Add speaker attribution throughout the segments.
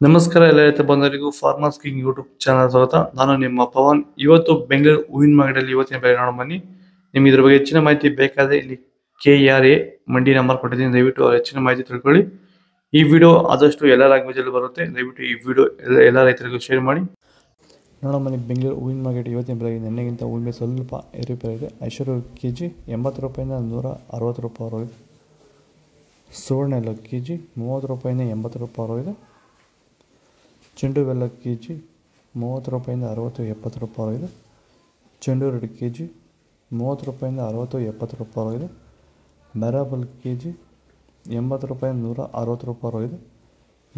Speaker 1: ನಮಸ್ಕಾರ ಎಲ್ಲ ರೈತ ಬಂಧುಗಳಿಗೂ ಫಾರ್ಮರ್ಸ್ ಕಿಂಗ್ ಯೂಟ್ಯೂಬ್ ಚಾನಲ್ ಸ್ವಾಗತ. ನಾನು ನಿಮ್ಮ ಪವನ್. ಇವತ್ತು ಬೆಂಗಳೂರು ಹೂವಿನ ಮಾರ್ಕೆಟಲ್ಲಿ ಇವತ್ತಿನ ಬೆಲೆ ನೋಡೋಣ ಬನ್ನಿ. ನಿಮ್ಗೆ ಇದ್ರ ಬಗ್ಗೆ ಹೆಚ್ಚಿನ ಮಾಹಿತಿ ಬೇಕಾದ್ರೆ ಇಲ್ಲಿ KRA ಮಂಡಿ ನಂಬರ್ ಕೊಟ್ಟಿದ್ದೀನಿ, ದಯವಿಟ್ಟು ಹೆಚ್ಚಿನ ಮಾಹಿತಿ ತಿಳ್ಕೊಳ್ಳಿ. ಈ ವಿಡಿಯೋ ಆದಷ್ಟು ಎಲ್ಲ ಲ್ಯಾಂಗ್ವೇಜ್ ಅಲ್ಲಿ ಬರುತ್ತೆ, ದಯವಿಟ್ಟು ಈ ವಿಡಿಯೋ ಎಲ್ಲ ರೈತರಿಗೂ ಶೇರ್ ಮಾಡಿ. ನೋಡೋಣ ಬನ್ನಿ, ಬೆಂಗಳೂರು ಹೂವಿನ ಮಾರ್ಕೆಟ್ ಇವತ್ತಿನ ಬೆಲೆ ನಿನ್ನೆಗಿಂತ ಹೂವಿನ ಸ್ವಲ್ಪ ಏರುಪೇರಿದೆ. ಐಶ್ವರ್ಯ KG 80 ರೂಪಾಯಿಂದ 160 ರೂಪಾಯಿ ಹೊರಗಿದೆ. ಸುವರ್ಣ ಎಲ್ಲ KG 30 ರೂಪಾಯಿಂದ 80 ರೂಪಾಯಿ ಹೊರಗಿದೆ. ಚೆಂಡು ಬೆಲ್ಲ KG 30 ರೂಪಾಯಿಂದ 60-70 ರೂಪಾಯಿ ಹೊರಗಿದೆ. ಚೆಂಡು ರೆಡ್ KG 30 ರೂಪಾಯಿಂದ 60-70 ರೂಪಾಯಿ ಹೊರಗಿದೆ. ಮೆರಾಬಲ್ KG 80 ರೂಪಾಯಿಂದ 160 ರೂಪಾಯಿ ಹೊರಗಿದೆ.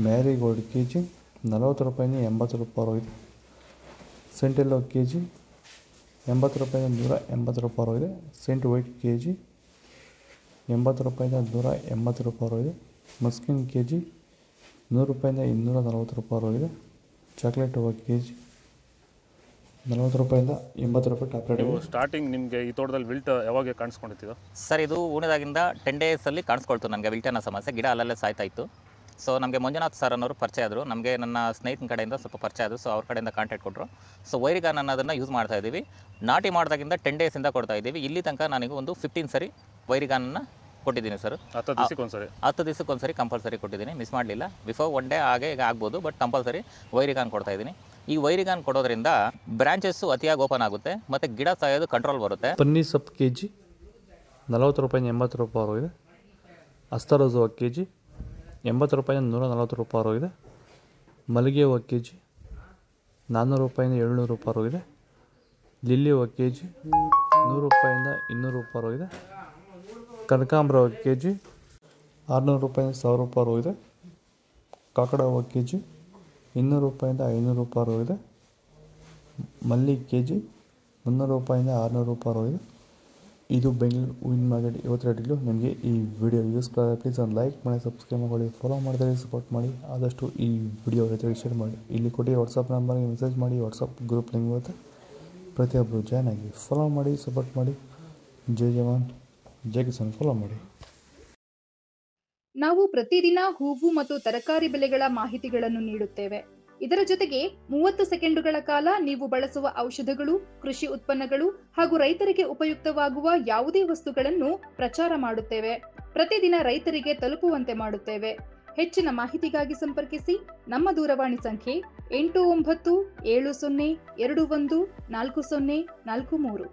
Speaker 1: ಮ್ಯಾರಿಗೋಲ್ಡ್ KG 40 ರೂಪಾಯಿಂದ 80 ರೂಪಾಯಿ ಹೊರಗಿದೆ. ಸೆಂಟೆಲ್ಲೋ KG 80 ರೂಪಾಯಿಂದ 180 ರೂಪಾಯಿ ಹೊರಗಿದೆ. ಸೆಂಟ್ ವೈಟ್ KG 80 ರೂಪಾಯಿಂದ 180 ರೂಪಾಯಿ ಹೊರಗಿದೆ. ಮಸ್ಕಿನ್ KG 100 ರೂಪಾಯಿಂದ 240 ರೂಪಾಯಿ ಹೊರಗಿದೆ. ಚಾಕ್ಲೇಟ್ ಹೂವು KG 40 ರೂಪಾಯಿಂದ 80 ರೂಪಾಯಿ ಟಾಪ್ ರೇಟ್.
Speaker 2: ಸ್ಟಾರ್ಟಿಂಗ್ ನಿಮಗೆ ಈ ತೋಟದಲ್ಲಿ ವಿಲ್ಟ್ ಯಾವಾಗ ಕಾಣಿಸ್ಕೊಂಡಿತ್ತು
Speaker 3: ಸರ್? ಇದು ಹೂಣಿದಾಗಿಂದ 10 ಡೇಸಲ್ಲಿ ಕಾಣಿಸ್ಕೊಳ್ತು ನನಗೆ ವಿಲ್ಟ್ ಅನ್ನೋ ಸಮಸ್ಯೆ. ಗಿಡ ಅಲ್ಲಲ್ಲೇ ಸಾಯ್ತಾ ಇತ್ತು. ಸೊ ನಮಗೆ ಮಂಜುನಾಥ್ ಸರ್ ಅನ್ನೋರು ಪರಿಚಯ ಆದರು, ನಮಗೆ ನನ್ನ ಸ್ನೇಹಿತನ ಕಡೆಯಿಂದ ಸ್ವಲ್ಪ ಪರಿಚಯ ಆದರು. ಸೊ ಅವ್ರ ಕಡೆಯಿಂದ ಕಾಂಟ್ಯಾಕ್ಟ್ ಕೊಟ್ಟರು. ಸೊ ವೈರಿಗಾನ್ ಅನ್ನೋದನ್ನು ಯೂಸ್ ಮಾಡ್ತಾ ಇದ್ದೀವಿ. ನಾಟಿ ಮಾಡಿದಾಗಿಂದ 10 ಡೇಸಿಂದ ಕೊಡ್ತಾ ಇದ್ದೀವಿ. ಇಲ್ಲಿ ತನಕ ನನಗೆ ಒಂದು 15 ಸರಿ ವೈರಿಗಾನನ್ನು ಕೊಟ್ಟಿದ್ದೀನಿ ಸರ್. 10 ದಿವಸಕ್ಕೆ ಒಂದ್ಸರಿ ಕಂಪಲ್ಸರಿ ಕೊಟ್ಟಿದ್ದೀನಿ, ಮಿಸ್ ಮಾಡಲಿಲ್ಲ. ಬಿಫೋರ್ 1 ಡೇ ಹಾಗೆ ಈಗ ಆಗ್ಬೋದು, ಬಟ್ ಕಂಪಲ್ಸರಿ ವೈರಿಗಾನ್ ಕೊಡ್ತಾ ಇದ್ದೀನಿ. ಈ ವೈರಿಗಾನ್ ಕೊಡೋದ್ರಿಂದ ಬ್ರಾಂಚಸ್ಸು ಅತಿಯಾಗಿ ಓಪನ್ ಆಗುತ್ತೆ ಮತ್ತು ಗಿಡ ಸಾಯೋದು ಕಂಟ್ರೋಲ್ ಬರುತ್ತೆ.
Speaker 1: ಪನ್ನೀರ್ ಸೊಪ್ಪು KG 40 ರೂಪಾಯಿಂದ 80 ರೂಪಾಯಿ ಹೊರಗಿದೆ. ಅಸ್ತಾರೋಸ್ ಹೂವು KG 80 ರೂಪಾಯಿಂದ 140 ರೂಪಾಯಿ ಹೊರಗಿದೆ. ಮಲ್ಲಿಗೆ ಹೂವು KG 400 ರೂಪಾಯಿಂದ 700 ರೂಪಾಯಿ ಹೊರಗಿದೆ. ಲಿಲ್ಲಿ ಹೂವು KG 100 ರೂಪಾಯಿಂದ 200 ರೂಪಾಯಿ ಹೊರಗಿದೆ. ಕನಕಾಂಬರ ಹೂವು KG 600 ರೂಪಾಯಿಂದ 1000 ರೂಪಾಯಿ ಹೋಗಿದೆ. ಕಾಕಡ ಹೂವು KG 200 ರೂಪಾಯಿಂದ 500 ರೂಪಾಯಿ ಹೋಗಿದೆ. ಮಲ್ಲಿ KG 300 ರೂಪಾಯಿಂದ 600 ರೂಪಾಯಿ ಹೋಗಿದೆ. ಇದು ಬೆಂಗಳೂರು ಹೂವಿನ ಮಾರ್ಕೆಟ್ ಇವತ್ತು ರೇಟಿದ್ದು. ನಿಮಗೆ ಈ ವಿಡಿಯೋ ಯೂಸ್ಫುಲ್ ಆದರೆ ಪ್ಲೀಸ್ ಒಂದು ಲೈಕ್ ಮಾಡಿ, ಸಬ್ಸ್ಕ್ರೈಬ್ ಮಾಡಿ, ಫಾಲೋ ಮಾಡಿದರೆ ಸಪೋರ್ಟ್ ಮಾಡಿ. ಆದಷ್ಟು ಈ ವಿಡಿಯೋ ರೈತರಿಗೆ ಶೇರ್ ಮಾಡಿ. ಇಲ್ಲಿ ಕೊಟ್ಟು ವಾಟ್ಸಪ್ ನಂಬರ್ಗೆ ಮೆಸೇಜ್ ಮಾಡಿ, ವಾಟ್ಸಪ್ ಗ್ರೂಪ್ ಲಿಂಕ್ ಬರುತ್ತೆ, ಪ್ರತಿಯೊಬ್ಬರು ಜಾಯ್ನ್ ಆಗಿ ಫಾಲೋ ಮಾಡಿ, ಸಪೋರ್ಟ್ ಮಾಡಿ. ಜೈ ಜವಾನ್ ಜೈ ಕಿಸಾನ್. ಫಾಲೋ ಮಾಡಿ.
Speaker 4: ನಾವು ಪ್ರತಿದಿನ ಹೂವು ಮತ್ತು ತರಕಾರಿ ಬೆಲೆಗಳ ಮಾಹಿತಿಗಳನ್ನು ನೀಡುತ್ತೇವೆ. ಇದರ ಜೊತೆಗೆ 30 ಸೆಕೆಂಡುಗಳ ಕಾಲ ನೀವು ಬಳಸುವ ಔಷಧಗಳು, ಕೃಷಿ ಉತ್ಪನ್ನಗಳು ಹಾಗೂ ರೈತರಿಗೆ ಉಪಯುಕ್ತವಾಗುವ ಯಾವುದೇ ವಸ್ತುಗಳನ್ನು ಪ್ರಚಾರ ಮಾಡುತ್ತೇವೆ. ಪ್ರತಿದಿನ ರೈತರಿಗೆ ತಲುಪುವಂತೆ ಮಾಡುತ್ತೇವೆ. ಹೆಚ್ಚಿನ ಮಾಹಿತಿಗಾಗಿ ಸಂಪರ್ಕಿಸಿ. ನಮ್ಮ ದೂರವಾಣಿ ಸಂಖ್ಯೆ 8970214043.